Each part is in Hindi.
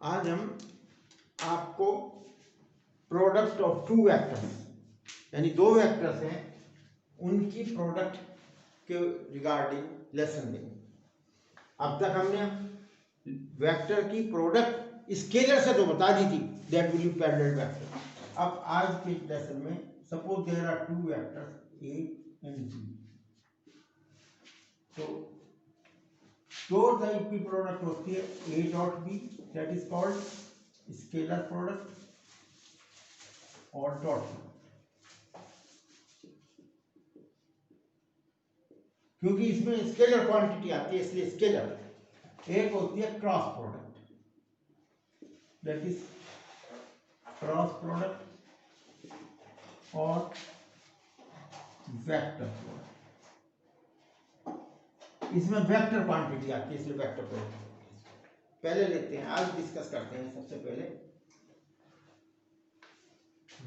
आज हम आपको प्रोडक्ट ऑफ टू वेक्टर्स यानी दो वेक्टर्स हैं उनकी प्रोडक्ट के रिगार्डिंग लेसन देंगे। अब तक हमने वेक्टर की प्रोडक्ट स्केलर से तो बता दी थी, that will be parallel vector. अब आज के लेसन में suppose there are two vectors A and B, तो दो टाइप की प्रोडक्ट होती है A dot B, that is called scalar product, और डॉट बी, क्योंकि इसमें स्केलर क्वांटिटी आती है इसलिए स्केलर। एक होती है cross product, that is cross product और वेक्टर प्रोडक्ट। इसमें वेक्टर क्वांटिटी आती है इसलिए वेक्टर प्रोडक्ट। पहले लेते हैं, आज डिस्कस करते हैं सबसे पहले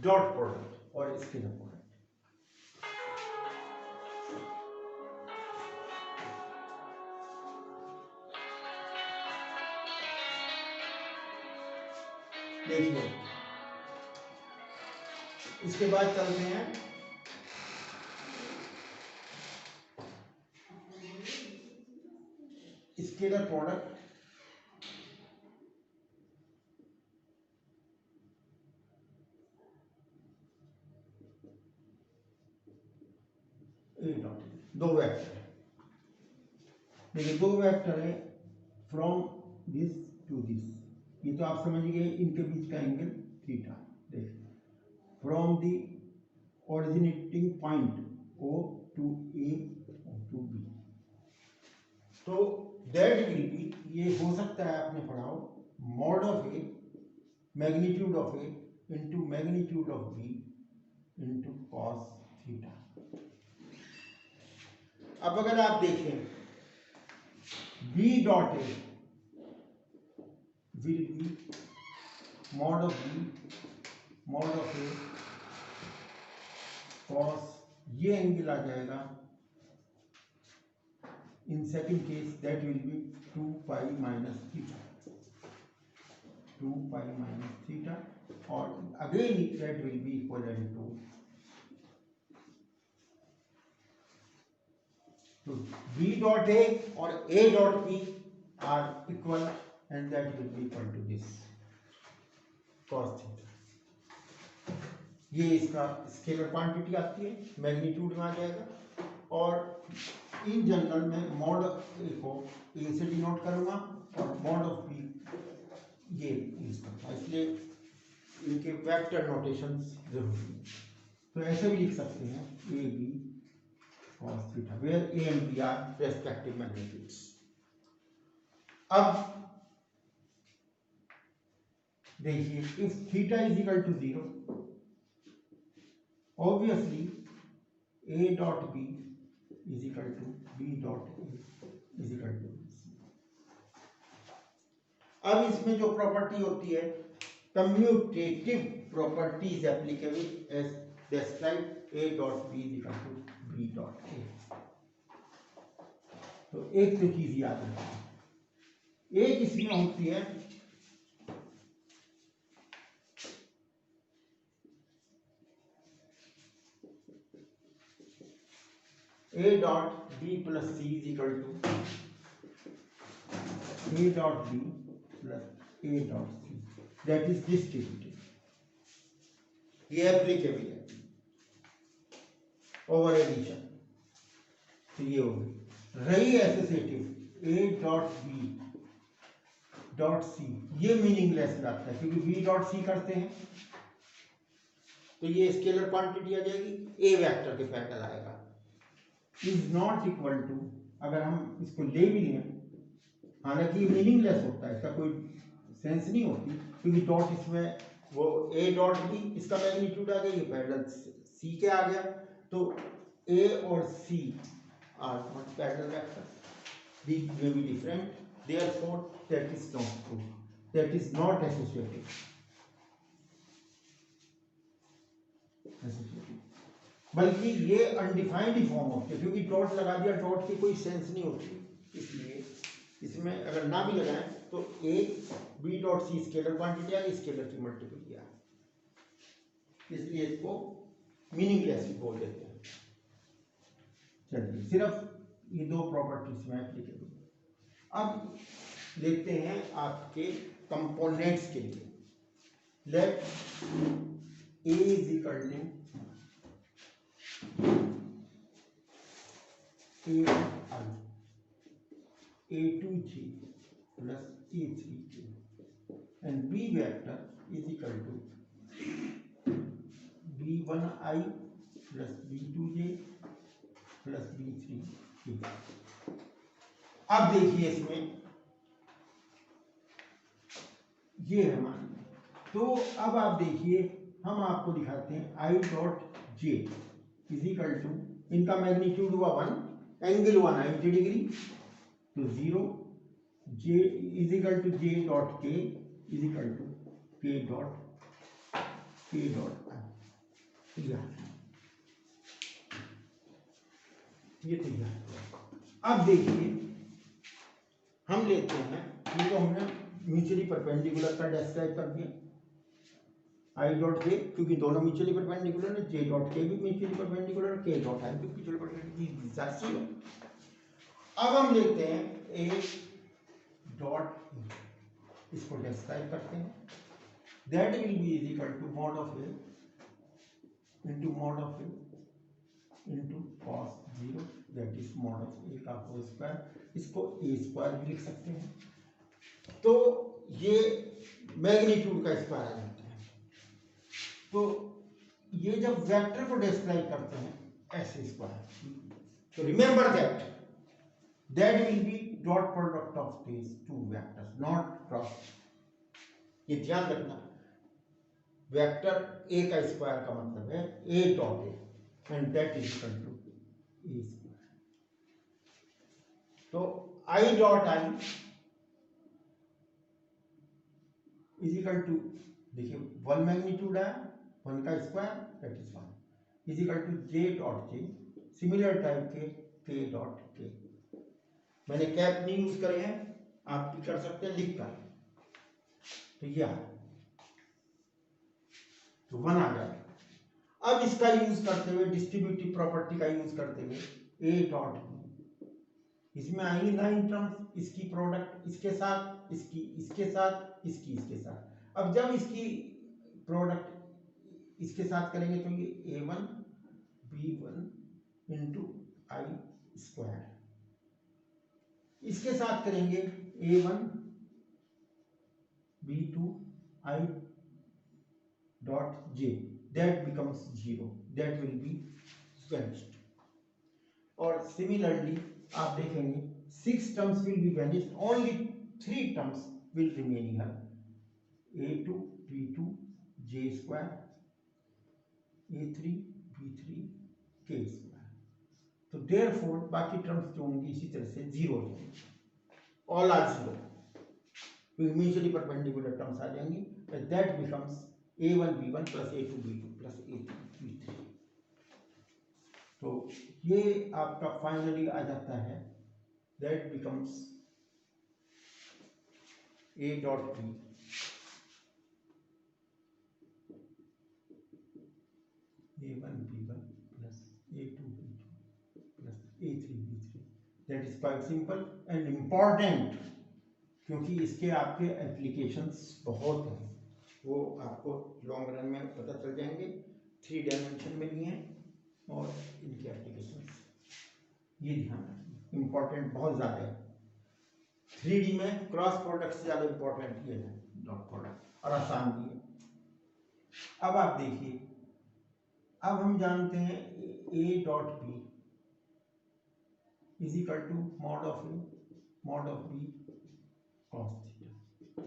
डॉट प्रोडक्ट और स्केलर प्रोडक्ट। देखिए, इसके बाद चलते हैं स्केलर प्रोडक्ट ए डॉट, दो वेक्टर है। देखिए दो वेक्टर है फ्रॉम दिस टू दिस, ये तो आप समझ गए, इनके बीच का एंगल थीटा। देखिए from the originating point O to A to B, तो दैट विल बी, ये हो सकता है आपने पढ़ा हो, mod of A magnitude of A into magnitude of B into cos theta. अब अगर आप देखें B dot A will be mod of B mod of A cos, ये एंगल आ जाएगा in second case, that will be 2 pi minus theta, 2 pi minus theta, और again that will be equal to B dot A और A dot B are equal and that will be equal to this cos theta. ये इसका स्केलर क्वांटिटी आती है, मैग्नीट्यूड में आ जाएगा, और इन जनरल में मॉड ए को ए से डिनोट करूंगा और मॉड ऑफ बी ये यूज करता है, इसलिए इनके वेक्टर नोटेशंस जरूरी है। तो ऐसे भी लिख सकते हैं A B cos theta, where A and B are respective magnitudes. अब देखिए, if theta is equal to 0, obviously a dot b is equal to b dot a is equal to c। अब इसमें जो प्रॉपर्टी होती है commutative property is applicable as describe a dot b is equal to b dot a। तो एक तो चीज याद रखिए, एक इसमें होती है a dot b plus c is equal to a dot b plus a dot c, that is distributed। ये एप्लीकेबल है ओवर एडिशन, तो ये हो गई। रही associative a dot b dot c, ये मीनिंगलेस रहता है क्योंकि b डॉट c करते हैं, तो ये स्केलर क्वांटिटी आ जाएगी, a वेक्टर के पैरेलल आएगा, इज नॉट इक्वल टू, अगर हम इसको ले भी लें, हालांकि ये मीनिंगलेस होता है, इसका कोई सेंस नहीं होती, क्योंकि डॉट इसमें वो ए डॉट बी, इसका मैग्नीट्यूड आ गया, ये पैरेलल सी के आ गया, तो ए और C are not parallel vectors, they may be different, therefore that is not true, that is not associative। बल्कि ये अनडिफाइंड ही फॉर्म होती है, क्योंकि डॉट लगा दिया, डॉट की कोई सेंस नहीं होती, इसलिए इसमें अगर ना भी लगाएं तो A B dot C scalar quantity आ गई, स्केलर की मल्टीपल किया, इसलिए इसको मीनिंगलेस बोल देते हैं। चलिए सिर्फ ये दो प्रॉपर्टीज में एप्लीकेबल। अब देखते हैं आपके कंपोनेंट्स के लिए। Let A is equal to A2G plus A3K and B vector is equal to B1I plus B2J plus B3K। अब देखिए इसमें ये है मान, तो अब आप देखिए हम आपको दिखाते हैं I dot J is equal to, इनका मैग्नीट्यूड हुआ 1, एंगल हुआ 90 डिग्री, तो 0, J is equal to J dot K is equal to K dot I। ये तैयार। अब देखिए हम लेते हैं, ये तो हमने म्यूचुअली परपेंडिकुलर का डिस्क्राइब कर दिया I डॉट J, क्योंकि दोनों म्यूचुअली परपेंडिकुलर है, J डॉट K भी mutually perpendicular, K dot I भी म्यूचुअली परपेंडिकुलर। अब हम लेते हैं A डॉट E, इसको डिस्क्राइब करते हैं, that will be is equal to mod of A into mod of A into cos 0, that is mod of A का होल स्क्वायर, इसको A स्क्वायर भी लिख सकते हैं। तो ये मैग्नीट्यूड का स्क्वायर आ जाता है। तो ये जब वेक्टर को डिस्क्राइब करते हैं ऐसे स्क्वायर, तो remember that will be dot product of these two vectors, not cross. ये ध्यान रखना, वेक्टर ए का स्क्वायर का मतलब है A dot A and that is equal to A square. तो I dot I is equal to, देखिए 1 मैग्नीट्यूड है, 1 का square that is 1 is equal to J dot J, similar type K dot K. मैंने कैप नहीं यूज करे हैं, आप भी कर सकते हैं लिख कर, तो यह तो 1 आ गया। अब इसका यूज करते हुए, डिस्ट्रीब्यूटिव प्रॉपर्टी का यूज करते हुए, ए डॉट बी, इसमें आएंगे 9 टर्म्स, इसकी प्रोडक्ट इसके साथ, इसकी इसके साथ, इसकी इसके साथ। अब जब इसकी प्रोडक्ट इसके साथ करेंगे तो ये A1 B1 इंटू आई स्क्वायर, इसके साथ करेंगे A1 B2 I dot J, that becomes 0, that will be vanished। और सिमिलरली आप देखेंगे 6 terms will be vanished, only 3 terms will remain here, A2 B2 J square, A3 B3 K square। तो therefore बाकी टर्म्स जो होंगी इसी तरह से 0 हो जाएंगे, all are 0, mutually perpendicular terms आ जाएंगी, that becomes A1 B1 plus A2 B2 plus A3 B3। तो ये आपका फाइनली आ जाता है, that becomes A dot B A1 B1 plus A2 B2 plus A3 B3। That is quite simple and important, क्योंकि इसके आपके एप्लीकेशंस बहुत हैं, वो आपको लॉन्ग रन में पता चल जाएंगे। 3 डायमेंशन में भी हैं और इनके एप्लीकेशंस, ये ध्यान रखिए, इम्पोर्टेंट बहुत ज़्यादा है। 3D में क्रॉस प्रोडक्ट से ज़्यादा इम्पोर्टेंट ये है डॉट प्रोडक्ट, और आसान भी है। अब आप देखिए, अब हम जानते हैं A dot B is equal to mod of A mod of B cos theta.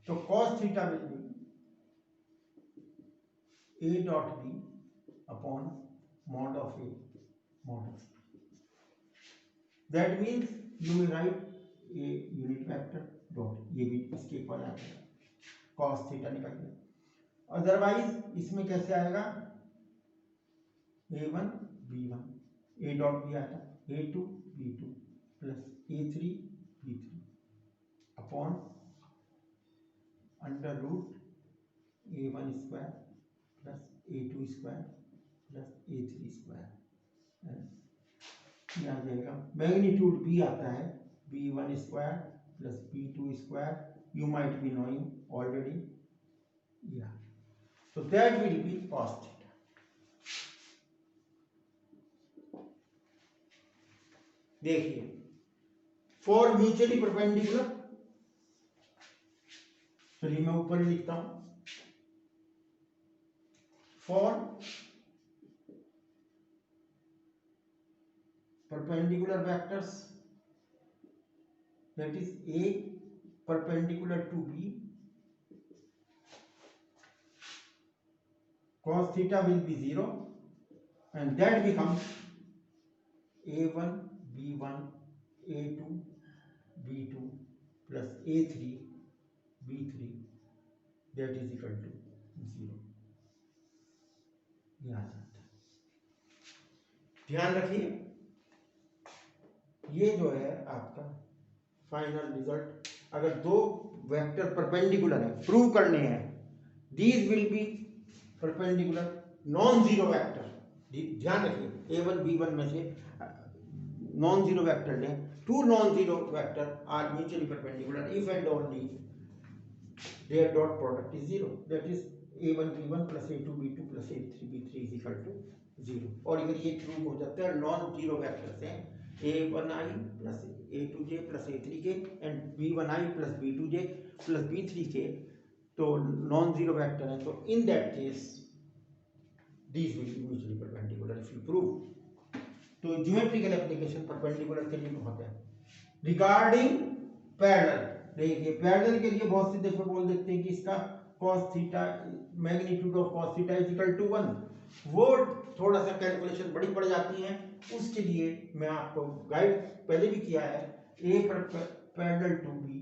तो cos theta will be A dot B upon mod of A mod of B। That means you will write A unit vector dot, ये भी इसके इक्वल आ जाएगा, कॉस थीटा निकल गया। अदरवाइज इसमें कैसे आएगा, A1 B1 A dot B आएगा A2 B2 plus A3 B3 upon under root a1 square plus a2 square plus a3 square. आ जाएगा मैग्नीट्यूड b आता है b1 square plus b2 square, you might be knowing already, yeah, so that will be cos theta। देखिए फॉर म्यूचुअली परपेंडिकुलर, चलिए मैं ऊपर ही लिखता हूं, for perpendicular vectors, that is A perpendicular to B, cos theta will be 0 and that becomes A1 B1 A2 B2 plus A3 B3, that is equal to 0। ये आ जाता है। ध्यान रखिए ये जो है आपका फाइनल रिजल्ट, अगर दो वेक्टर परपेंडिकुलर है, प्रूव करने हैं, these will be perpendicular non zero vector. ध्यान रखिए A1 B1 में से नॉन जीरो वेक्टर लें, two non zero vector are mutually perpendicular if and only their dot product is zero, that is A1 B1 plus A2 B2 plus A3 B3 is equal to zero. और अगर ये प्रूव हो जाता है नॉन जीरो वेक्टर्स हैं A1i plus A2j plus A3k and B1i plus B2j plus B3k, तो नॉन जीरो वेक्टर है, तो in that case these will B mutually perpendicular if you prove. तो ज्योमेट्रिकल एप्लीकेशन परपेंडिकुलर के लिए बहुत है। रिगार्डिंग पैरेलल, देखिए पैरेलल के लिए बहुत से दफे बोल देते हैं कि इसका cos theta magnitude of cos theta is equal to 1, वो थोड़ा सा कैलकुलेशन बड़ी पड़ जाती है, उसके लिए मैं आपको गाइड पहले भी किया है। A पर पैरेलल टू B,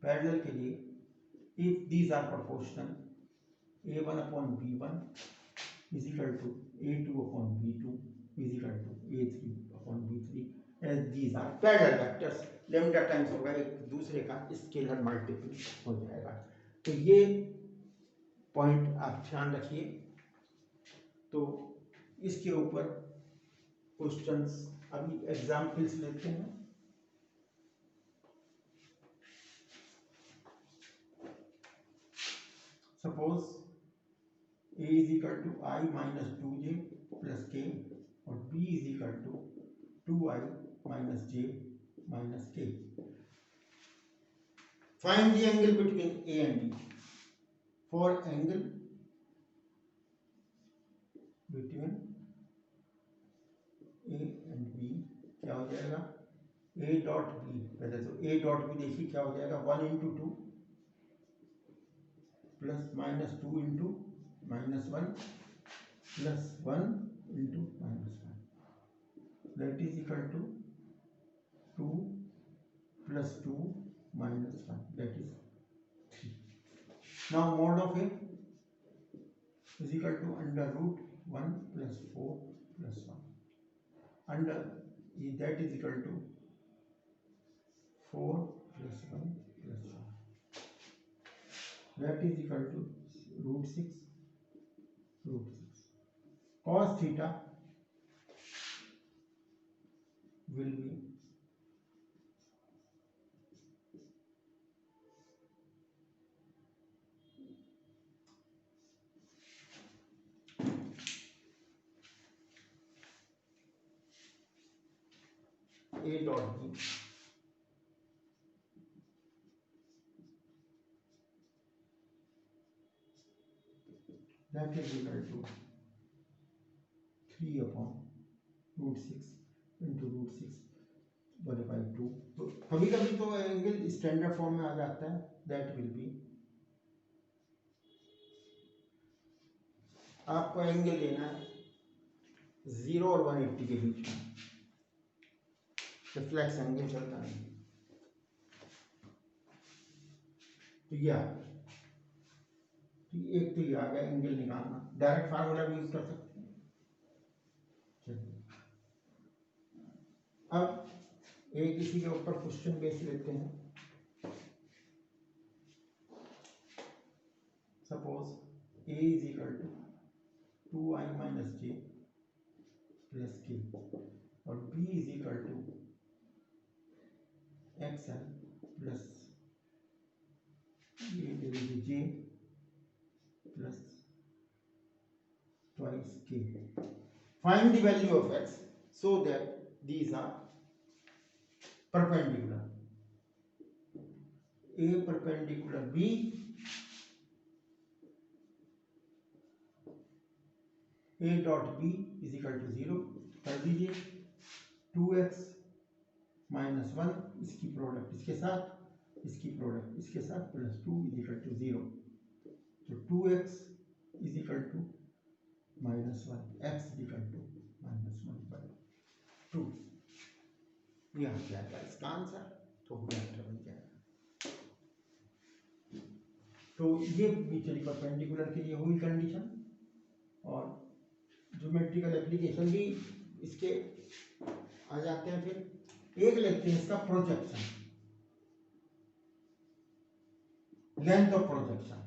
पैरेलल के लिए if these are proportional A1 upon B1 is equal to A2 upon B2 is equal to A3 upon B3, as these are parallel vectors, lambda times होगा एक दूसरे का स्केलर मल्टीपल हो जाएगा। तो ये पॉइंट आप ध्यान रखिए। तो इसके ऊपर क्वेश्चंस अभी एग्जाम्पल्स लेते हैं। Suppose A is equal to I minus 2j plus k और B is equal to 2I minus j minus k। Find the angle between A and B। For angle between A and B क्या हो जाएगा, A डॉट B, पहले तो A डॉट B देखिए क्या हो जाएगा, 1 into 2 plus minus 2 into minus 1 plus 1 into minus 1, that is equal to 2 plus 2 minus 1, that is 3। Now mod of A is equal to under root 1 plus 4 plus 1, under that is equal to 4 plus 1 plus 1, that is equal to root 6 root 6। cos theta will be A dot B that is equal to 3 upon root 6 into root 6 divided by 2। तो कभी कभी तो एंगल स्टैंडर्ड फॉर्म में आ जाता है, दैट विल बी, आपको एंगल लेना है 0 और 180 के बीच में, रिफ्लेक्स एंगल चलता है। तो यह एक तो ये आ गया एंगल निकालना, डायरेक्ट फार्मूला भी यूज कर सकते हैं। चलिए अब एक इसी के ऊपर क्वेश्चन बेस लेते हैं। a is equal to 2i minus J plus K और b is equal to xl plus ये दे दीजिए J plus twice k. Find the value of x so that these are perpendicular. A perpendicular B, A dot B is equal to 0. कर दीजिए 2x माइनस 1 इसकी प्रोडक्ट इसके साथ इसकी प्रोडक्ट इसके साथ प्लस 2 इज इक्वल टू 0. तो 2x is equal to minus 1 x is equal to minus 1/2. ये आ जाएगा इसका आंसर. तो वेक्टर बन जाएगा. तो ये म्यूचुअली परपेंडिकुलर के लिए हुई कंडीशन. और ज्योमेट्रिकल एप्लीकेशन भी इसके आ जाते हैं. फिर एक लेते हैं इसका प्रोजेक्शन, लेंथ ऑफ प्रोजेक्शन.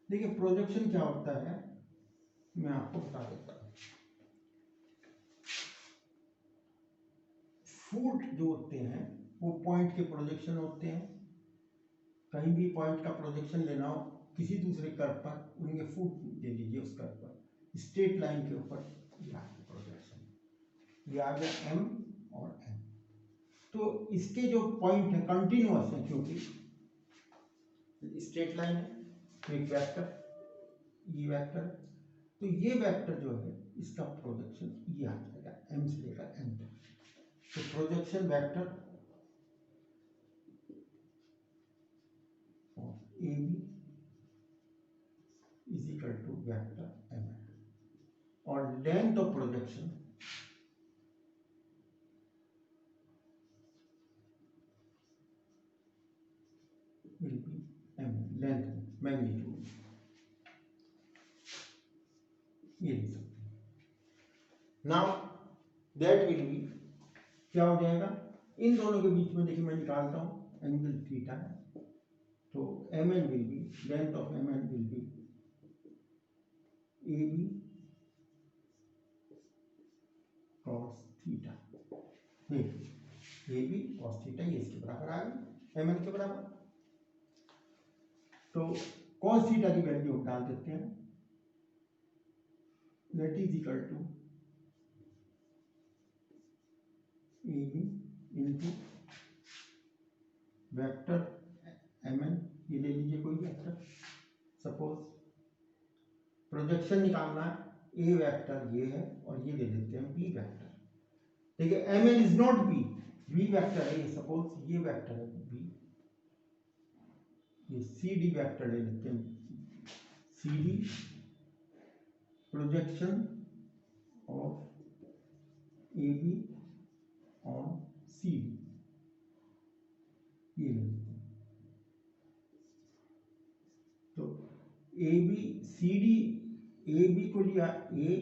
देखिए प्रोजेक्शन क्या होता है मैं आपको बता देता हूं. फूट जो होते हैं वो पॉइंट के प्रोजेक्शन होते हैं. कहीं भी पॉइंट का प्रोजेक्शन लेना हो किसी दूसरे कर्व पर उनके फूट दे दीजिए. उस कर्व पर स्ट्रेट लाइन के ऊपर प्रोजेक्शन ये आ गया m और n. तो इसके जो पॉइंट है कंटिन्यूअस है क्योंकि स्ट्रेट लाइन है. तो एक वेक्टर ये वेक्टर. तो ये वेक्टर जो है इसका प्रोजेक्शन ये आ जाएगा m से लेकर n तक. तो projection vector A B is equal to vector M और length of projection will be M. Length magnitude ये लिख सकते हैं. नाउ दैट विल बी क्या हो जाएगा इन दोनों के बीच में. देखिए मैं निकालता हूं एंगल थीटा है. तो M N will be length of M N will be A B cos theta. A B cos theta ये इसके बराबर आ गया एम एन के बराबर. तो कॉस थीटा की वैल्यू हम डाल देते हैं. That is equal to A B into vector M N. ये ले लीजिए कोई वेक्टर. सपोज प्रोजेक्शन निकालना है ए वेक्टर ये है और ये ले लेते हैं बी वेक्टर. देखिए M N is not B. B vector है ये. सपोज ये वेक्टर है बी. ये सी डी वेक्टर ले लेते हैं. C D projection of A B on C D ये ले लेते हैं. तो A B C D A B को लिया ए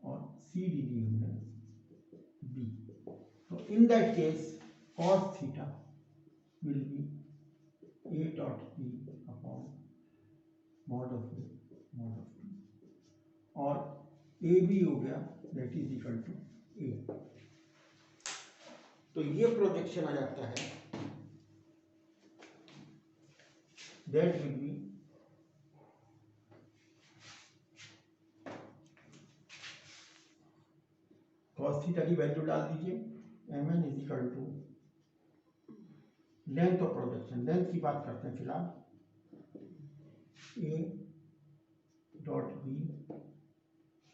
और सी डी ली हमने बी. तो in that case cos theta will be A dot B upon mod of A mod of B. और ए बी हो गया that is equal to A. तो ये प्रोजेक्शन आ जाता है. That will be cos theta की वैल्यू डाल दीजिए. M N is equal to length of projection. Length की बात करते हैं फिलहाल. A dot B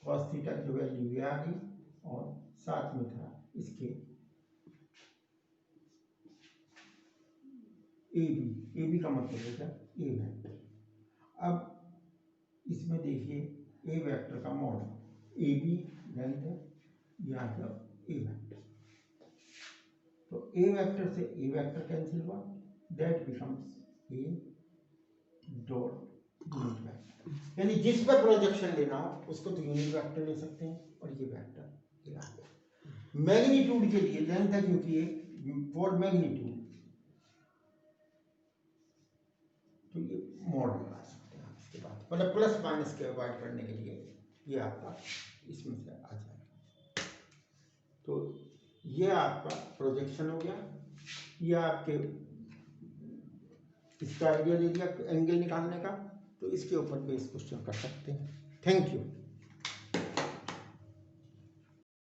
cos theta की वैल्यू ये आ गई और साथ में था इसके ए बी का मतलब होगा ए वेक्टर. अब इसमें देखिए ए वेक्टर का मॉड ए बी लेंथ है. यहाँ पर ए वेक्टर. तो ए वेक्टर से ए वेक्टर कैंसिल हुआ. That becomes a dot unit vector. यानी जिस पर प्रोजेक्शन लेना हो उसको तो यूनिट वेक्टर ले सकते हैं. और ये वेक्टर ये आ गया. मैग्नीट्यूड के लिए लेंथ है क्योंकि ये फॉर मैग्नीट्यूड तो ये मॉड लगा सकते मतलब प्लस माइनस के अवॉइड करने के लिए ये आपका इसमें से आ जाएगा। तो ये आपका प्रोजेक्शन हो गया, ये आपके इसका आइडिया दे दिया एंगल निकालने का। तो इसके ऊपर पे इस क्वेश्चन कर सकते हैं। Thank you.